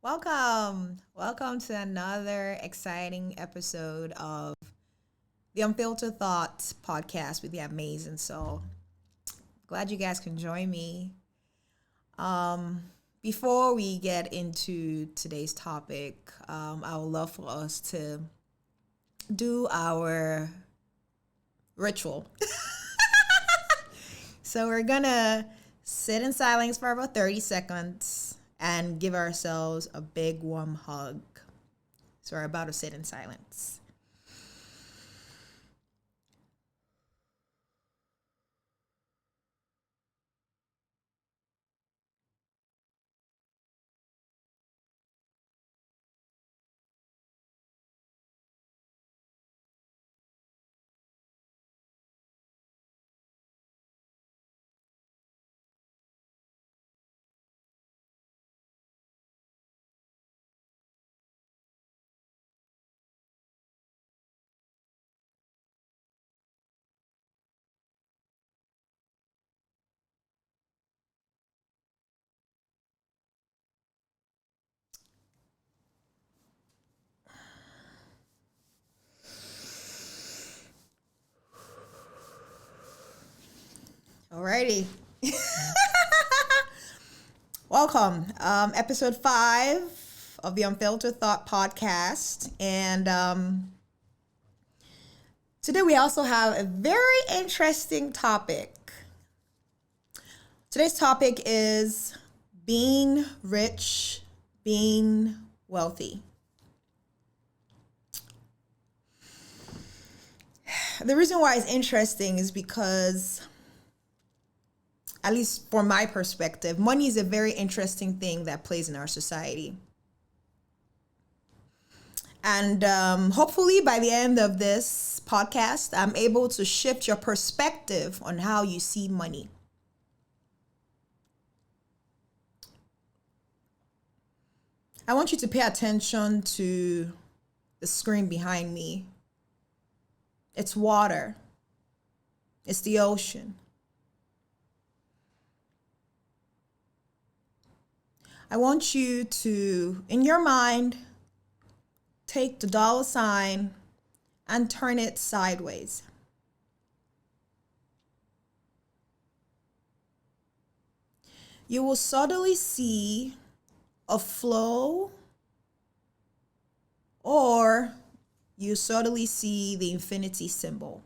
Welcome to another exciting episode of the Unfiltered Thoughts podcast with the amazing soul. Glad you guys can join me. Before we get into today's topic, I would love for us to do our ritual. So we're gonna sit in silence for about 30 seconds and give ourselves a big warm hug. So we're about to sit in silence. Alrighty. Welcome. Episode 5 of the Unfiltered Thought podcast. And today we also have a very interesting topic. Today's topic is being rich, being wealthy. The reason why it's interesting is because, at least from my perspective, money is a very interesting thing that plays in our society. And hopefully by the end of this podcast, I'm able to shift your perspective on how you see money. I want you to pay attention to the screen behind me. It's water. It's the ocean. I want you to, in your mind, take the dollar sign and turn it sideways. You will suddenly see a flow, or you suddenly see the infinity symbol.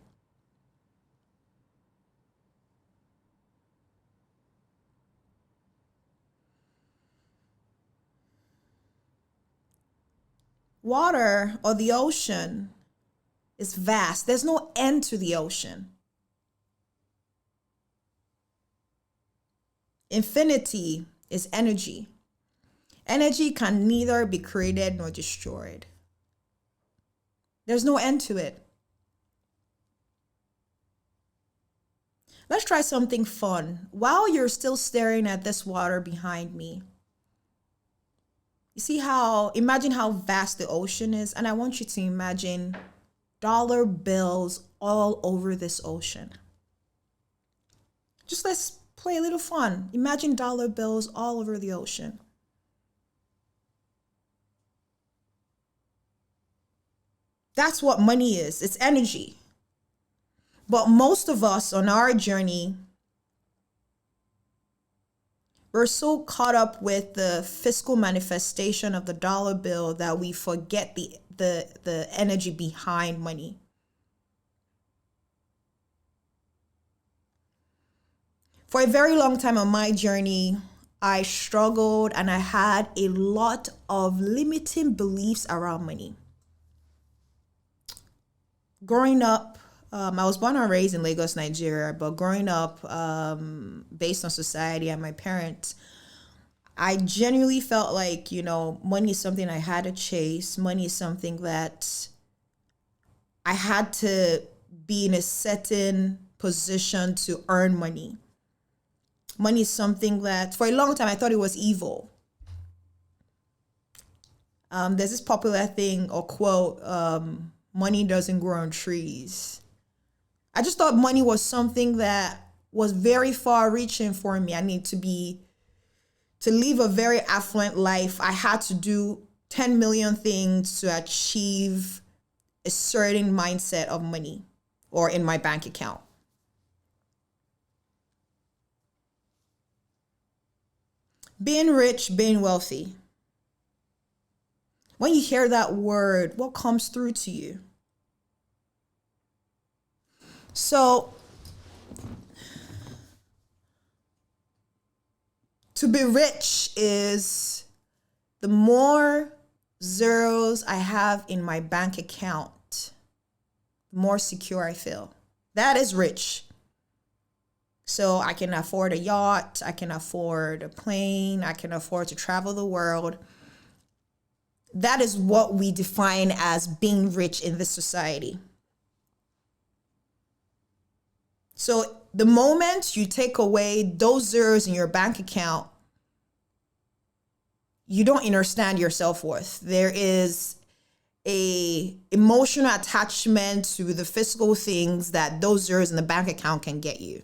Water, or the ocean, is vast. There's no end to the ocean. Infinity is energy. Energy can neither be created nor destroyed. There's no end to it. Let's try something fun. While you're still staring at this water behind me, you see imagine how vast the ocean is, and I want you to imagine dollar bills all over this ocean. Just let's play a little fun. Imagine dollar bills all over the ocean. That's what money is. It's energy. But most of us on our journey, we're so caught up with the physical manifestation of the dollar bill that we forget the energy behind money. For a very long time on my journey, I struggled and I had a lot of limiting beliefs around money. Growing up, I was born and raised in Lagos, Nigeria, but growing up, based on society and my parents, I genuinely felt like, money is something I had to chase. Money is something that I had to be in a certain position to earn money. Money is something that, for a long time, I thought it was evil. There's this popular thing or quote, money doesn't grow on trees. I just thought money was something that was very far reaching for me. I need to be to live a very affluent life, I had to do 10 million things to achieve a certain mindset of money or in my bank account. Being rich, being wealthy. When you hear that word, what comes through to you? So, to be rich is the more zeros I have in my bank account, the more secure I feel. That is rich. So I can afford a yacht, I can afford a plane, I can afford to travel the world. That is what we define as being rich in this society. So the moment you take away those zeros in your bank account, you don't understand your self-worth. There is a emotional attachment to the physical things that those zeros in the bank account can get you.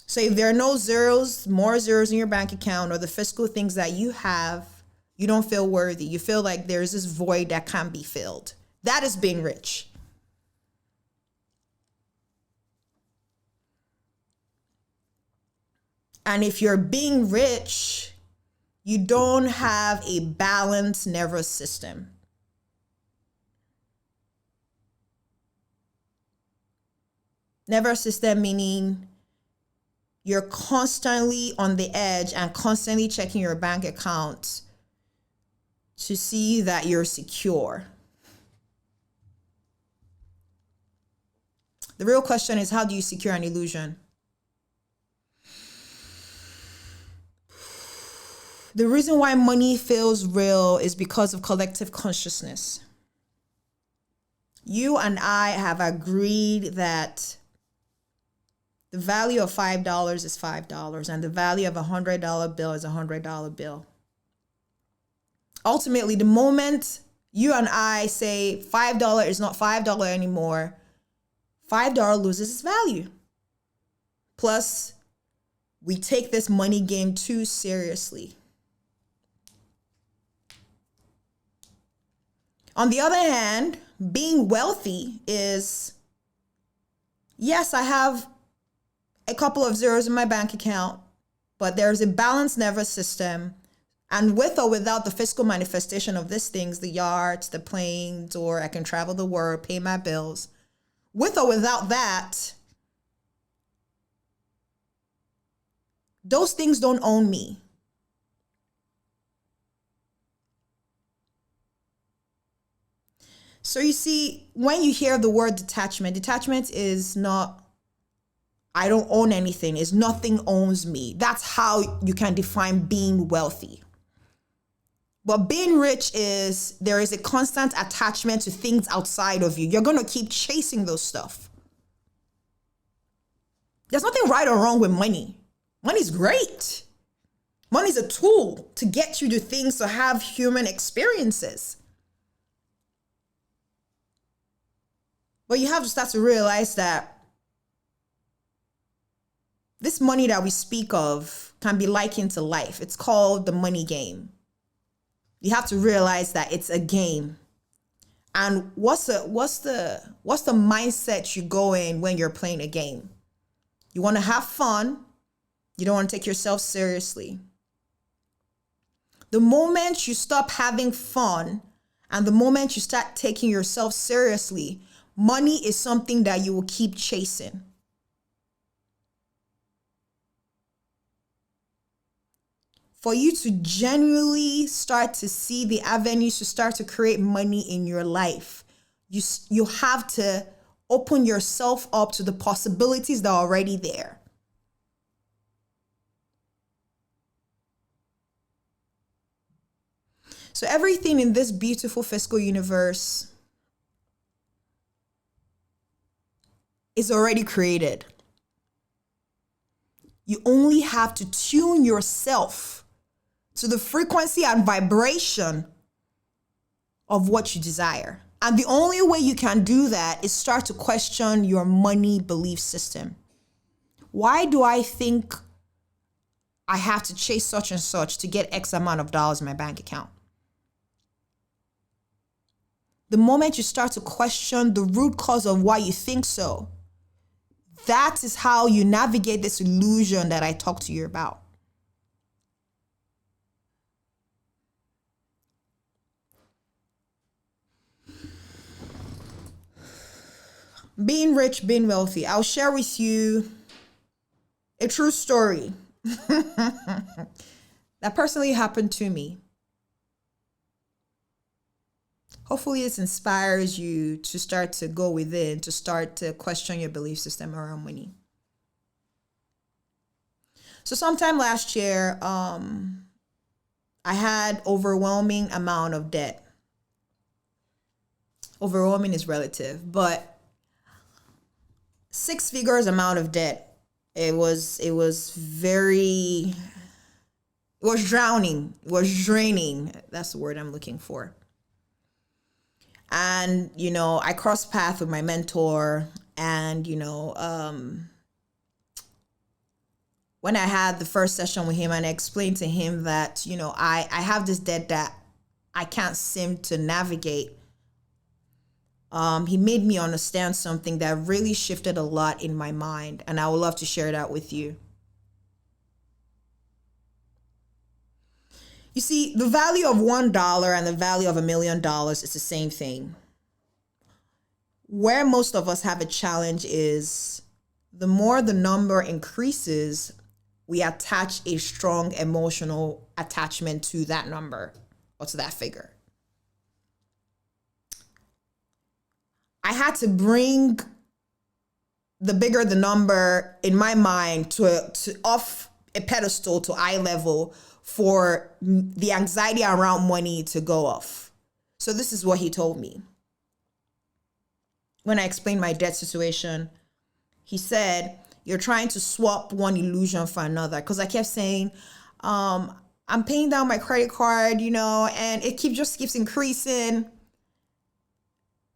So if there are no zeros, more zeros in your bank account or the physical things that you have, you don't feel worthy. You feel like there's this void that can't be filled. That is being rich. And if you're being rich, you don't have a balanced nervous system. Nervous system meaning you're constantly on the edge and constantly checking your bank account to see that you're secure. The real question is, how do you secure an illusion? The reason why money feels real is because of collective consciousness. You and I have agreed that the value of $5 is $5 and the value of a $100 bill is a $100 bill. Ultimately, the moment you and I say $5 is not $5 anymore, $5 loses its value. Plus, we take this money game too seriously. On the other hand, being wealthy is, yes, I have a couple of zeros in my bank account, but there's a balanced nervous system. And with or without the physical manifestation of these things, the yachts, the planes, or I can travel the world, pay my bills. With or without that, those things don't own me. So you see, when you hear the word detachment is not, I don't own anything, it's nothing owns me. That's how you can define being wealthy. But being rich is, there is a constant attachment to things outside of you. You're going to keep chasing those stuff. There's nothing right or wrong with money. Money's great. Money's a tool to get you to things, to have human experiences. But you have to start to realize that this money that we speak of can be likened to life. It's called the money game. You have to realize that it's a game. And what's the mindset you go in when you're playing a game? You want to have fun. You don't want to take yourself seriously. The moment you stop having fun and the moment you start taking yourself seriously, money is something that you will keep chasing. For you to genuinely start to see the avenues to start to create money in your life, you have to open yourself up to the possibilities that are already there. So everything in this beautiful physical universe is already created. You only have to tune yourself to the frequency and vibration of what you desire. And the only way you can do that is start to question your money belief system. Why do I think I have to chase such and such to get X amount of dollars in my bank account. The moment you start to question the root cause of why you think so, that is how you navigate this illusion that I talked to you about. Being rich, being wealthy. I'll share with you a true story that personally happened to me. Hopefully this inspires you to start to go within, to start to question your belief system around money. So sometime last year, I had overwhelming amount of debt. Overwhelming is relative, but 6 figures amount of debt. It was drowning. It was draining. That's the word I'm looking for. And, I crossed paths with my mentor, and, when I had the first session with him and I explained to him that, I have this debt that I can't seem to navigate. He made me understand something that really shifted a lot in my mind, and I would love to share that with you. You see, the value of $1 and the value of $1 million is the same thing. Where most of us have a challenge is the more the number increases, we attach a strong emotional attachment to that number or to that figure. I had to bring the bigger the number in my mind to off a pedestal to eye level for the anxiety around money to go off. So this is what he told me. When I explained my debt situation, he said, you're trying to swap one illusion for another. Because I kept saying, I'm paying down my credit card, and it just keeps increasing.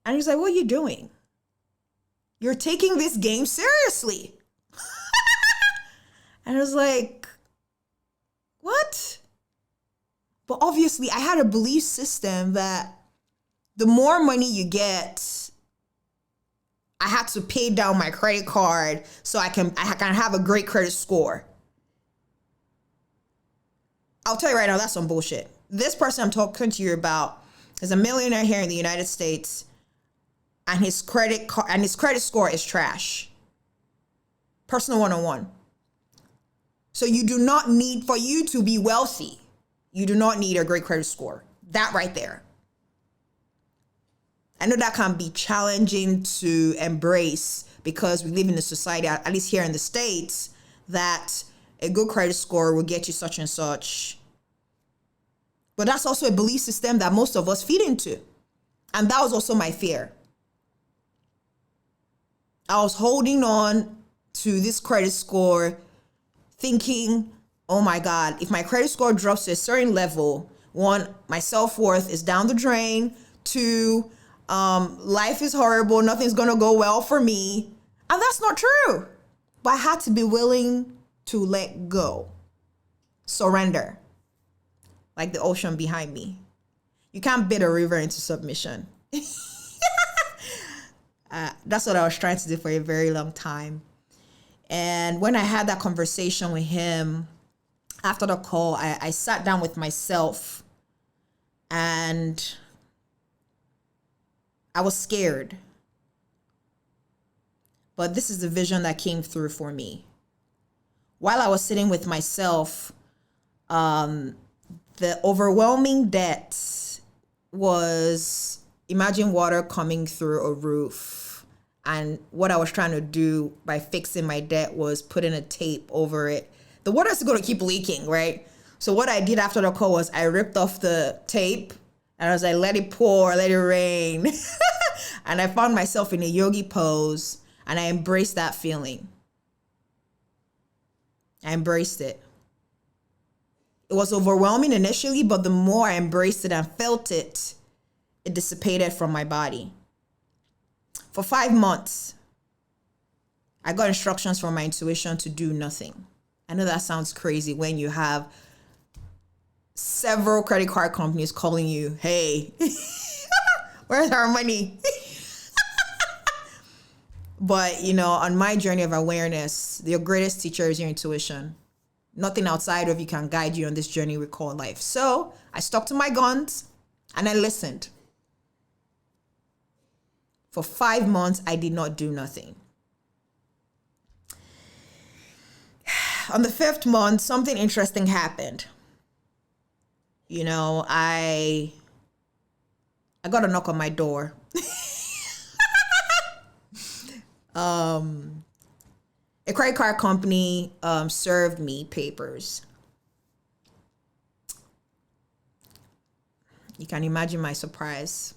And he's like, what are you doing? You're taking this game seriously. And I was like, what? But obviously I had a belief system that the more money you get, I had to pay down my credit card so I can have a great credit score. I'll tell you right now, that's some bullshit. This person I'm talking to you about is a millionaire here in the United States, and his credit score is trash. Personal 101. So you do not need, for you to be wealthy, you do not need a great credit score. That right there. I know that can be challenging to embrace because we live in a society, at least here in the States, that a good credit score will get you such and such. But that's also a belief system that most of us feed into. And that was also my fear. I was holding on to this credit score thinking, oh my God, if my credit score drops to a certain level, 1, my self-worth is down the drain. 2, life is horrible. Nothing's going to go well for me. And that's not true. But I had to be willing to let go. Surrender. Like the ocean behind me. You can't bid a river into submission. That's what I was trying to do for a very long time. And when I had that conversation with him, after the call, I sat down with myself and I was scared. But this is the vision that came through for me. While I was sitting with myself, the overwhelming debt was, imagine water coming through a roof. And what I was trying to do by fixing my debt was putting a tape over it. The water is going to keep leaking, right? So what I did after the call was I ripped off the tape and I was like, let it pour, let it rain. And I found myself in a yogi pose and I embraced that feeling. I embraced it. It was overwhelming initially, but the more I embraced it and felt it, it dissipated from my body. For 5 months, I got instructions from my intuition to do nothing. I know that sounds crazy when you have several credit card companies calling you, hey, where's our money? But, on my journey of awareness, your greatest teacher is your intuition. Nothing outside of you can guide you on this journey we call life. So I stuck to my guns and I listened. For 5 months, I did not do nothing. On the 5th month, something interesting happened. I got a knock on my door. A credit card company served me papers. You can imagine my surprise.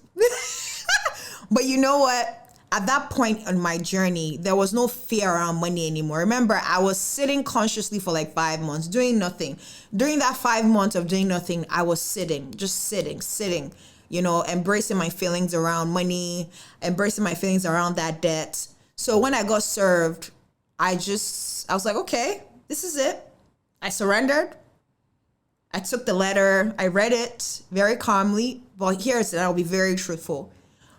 But you know what? At that point on my journey, there was no fear around money anymore. Remember, I was sitting consciously for like 5 months, doing nothing. During that 5 months of doing nothing, I was just sitting, embracing my feelings around money, embracing my feelings around that debt. So when I got served, I was like, okay, this is it. I surrendered. I took the letter. I read it very calmly. But here's it. I'll be very truthful.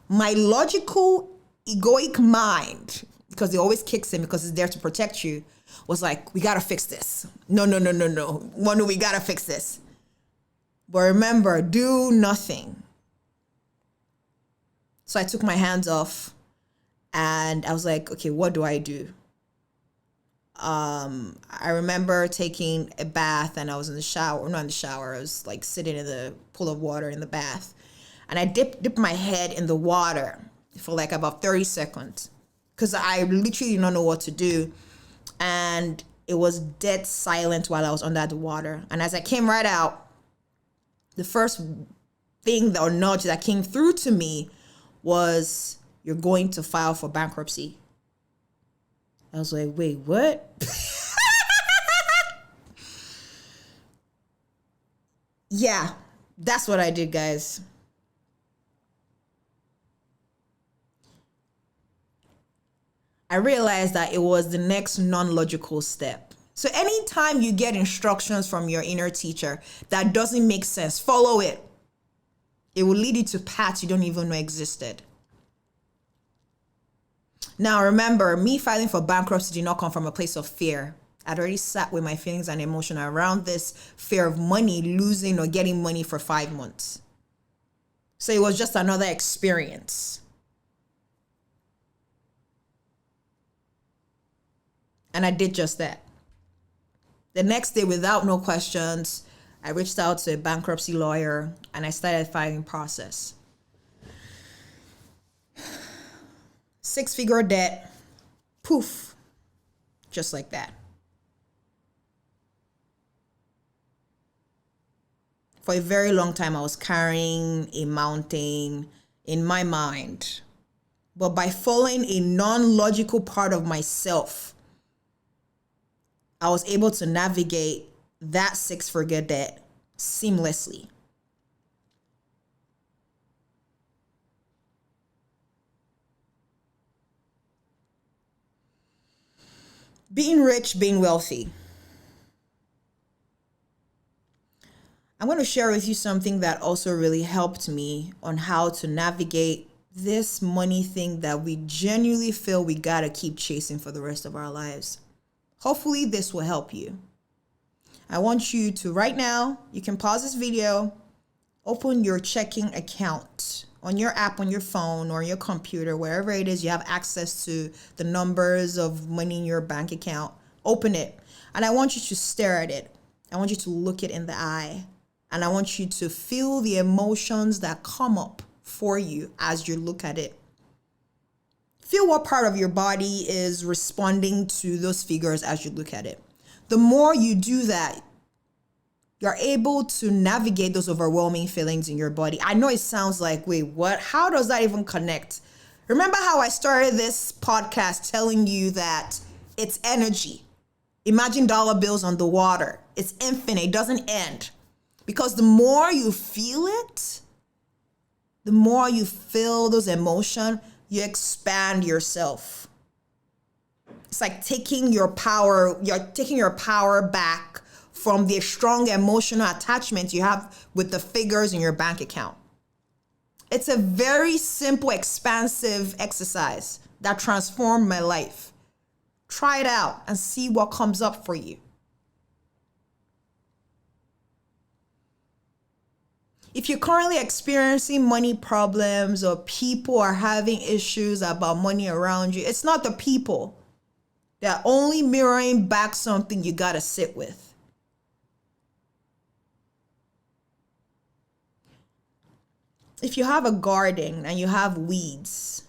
My logical, egoic mind, because it always kicks in because it's there to protect you, was like, we got to fix this. No. Manu, we got to fix this. But remember, do nothing. So I took my hands off and I was like, okay, what do I do? I remember taking a bath and I was in the shower. Not in the shower. I was like sitting in the pool of water in the bath. And I dipped my head in the water for like about 30 seconds because I literally did not know what to do. And it was dead silent while I was under the water. And as I came right out, the first thing or nudge that came through to me was, you're going to file for bankruptcy. I was like, wait, what? Yeah, that's what I did, guys. I realized that it was the next non-logical step. So anytime you get instructions from your inner teacher that doesn't make sense, follow it. It will lead you to paths you don't even know existed. Now, remember, me filing for bankruptcy did not come from a place of fear. I'd already sat with my feelings and emotion around this fear of money, losing or getting money for 5 months. So it was just another experience. And I did just that. The next day, without no questions, I reached out to a bankruptcy lawyer and I started the filing process. 6-figure debt, poof, just like that. For a very long time, I was carrying a mountain in my mind. But by following a non-logical part of myself, I was able to navigate that 6-figure debt seamlessly. Being rich, being wealthy. I'm going to share with you something that also really helped me on how to navigate this money thing that we genuinely feel we got to keep chasing for the rest of our lives. Hopefully this will help you. I want you to, right now, you can pause this video, open your checking account on your app, on your phone or your computer, wherever it is you have access to the numbers of money in your bank account. Open it. And I want you to stare at it. I want you to look it in the eye. And I want you to feel the emotions that come up for you as you look at it. Feel what part of your body is responding to those figures as you look at it. The more you do that, you're able to navigate those overwhelming feelings in your body. I know it sounds like, wait, what? How does that even connect? Remember how I started this podcast telling you that it's energy. Imagine dollar bills on the water. It's infinite. It doesn't end. Because the more you feel it, the more you feel those emotions, you expand yourself. It's like you're taking your power back from the strong emotional attachment you have with the figures in your bank account. It's a very simple, expansive exercise that transformed my life. Try it out and see what comes up for you. If you're currently experiencing money problems or people are having issues about money around you, it's not the people. They're only mirroring back something you gotta sit with. If you have a garden and you have weeds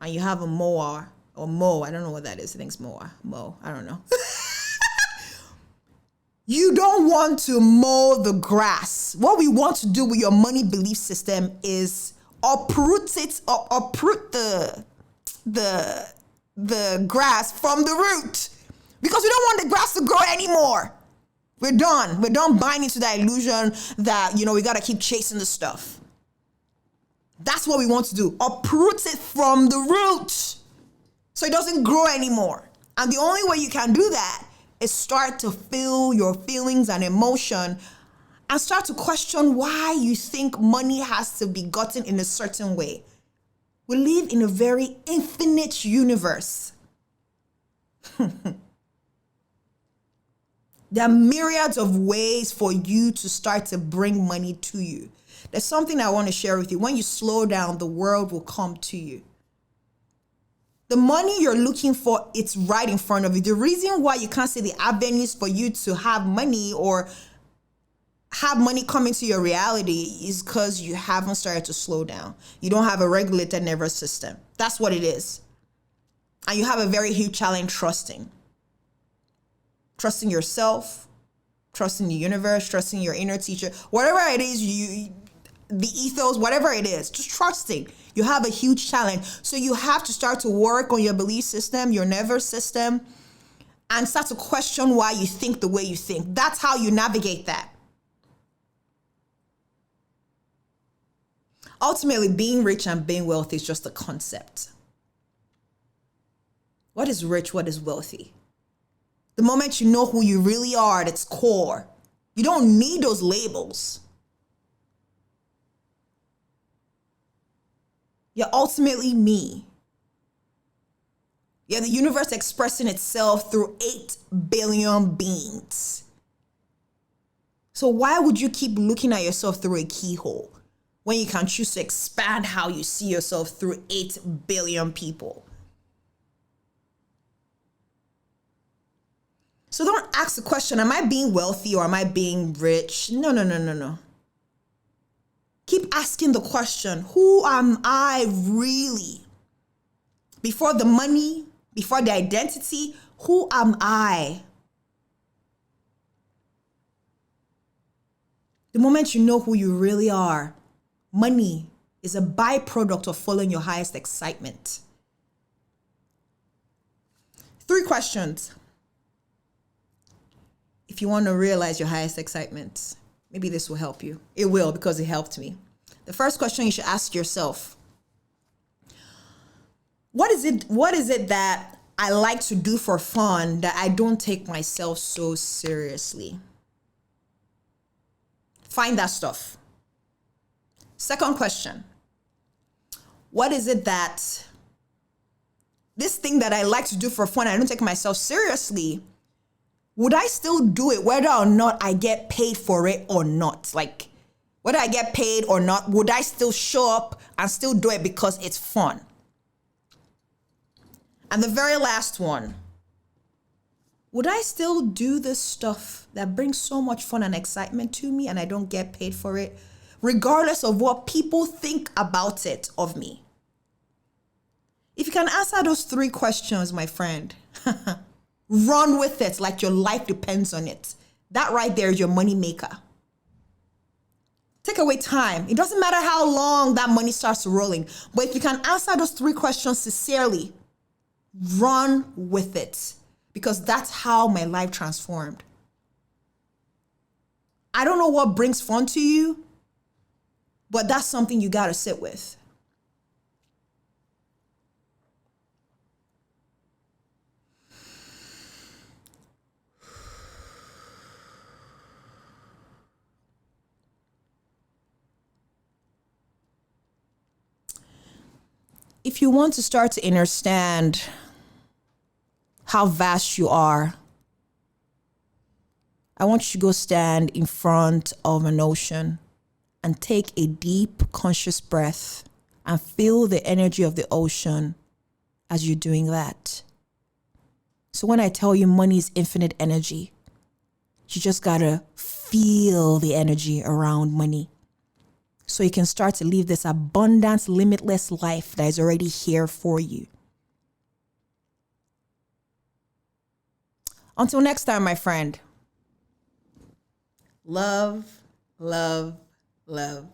and you have a mower or mow, I don't know what that is. I think it's mow, I don't know. You don't want to mow the grass. What we want to do with your money belief system is uproot the grass from the root, because we don't want the grass to grow anymore. We're done buying into that illusion that, we got to keep chasing the stuff. That's what we want to do. Uproot it from the root so it doesn't grow anymore. And the only way you can do that is start to feel your feelings and emotion and start to question why you think money has to be gotten in a certain way. We live in a very infinite universe. There are myriads of ways for you to start to bring money to you. There's something I want to share with you. When you slow down, the world will come to you. The money you're looking for, it's right in front of you. The reason why you can't see the avenues for you to have money or have money come into your reality is because you haven't started to slow down. You don't have a regulated nervous system. That's what it is. And you have a very huge challenge trusting. Trusting yourself, trusting the universe, trusting your inner teacher, whatever it is, the ethos, whatever it is, just trusting. You have a huge challenge. So you have to start to work on your belief system, your nervous system, and start to question why you think the way you think. That's how you navigate that. Ultimately, being rich and being wealthy is just a concept. What is rich? What is wealthy? The moment you know who you really are at its core, you don't need those labels. You're ultimately me. You're the universe expressing itself through 8 billion beings. So why would you keep looking at yourself through a keyhole when you can choose to expand how you see yourself through 8 billion people? So don't ask the question, am I being wealthy or am I being rich? No. Keep asking the question, who am I really? Before the money, before the identity, who am I? The moment you know who you really are, money is a byproduct of following your highest excitement. 3 questions. If you want to realize your highest excitement, maybe this will help you. It will, because it helped me. The first question you should ask yourself, what is it that I like to do for fun that I don't take myself so seriously? Find that stuff. Second question, what is it that this thing that I like to do for fun, I don't take myself seriously, would I still do it whether or not I get paid for it or not? Like, whether I get paid or not, would I still show up and still do it because it's fun? And the very last one, would I still do this stuff that brings so much fun and excitement to me and I don't get paid for it, regardless of what people think about it of me? If you can answer those 3 questions, my friend, run with it like your life depends on it. That right there is your money maker. Take away time. It doesn't matter how long that money starts rolling, but if you can answer those 3 questions sincerely, run with it, because that's how my life transformed. I don't know what brings fun to you, but that's something you got to sit with. if you want to start to understand how vast you are, I want you to go stand in front of an ocean and take a deep, conscious breath and feel the energy of the ocean as you're doing that. So when I tell you money is infinite energy, you just gotta feel the energy around money so you can start to live this abundant, limitless life that is already here for you. Until next time, my friend. Love, love, love.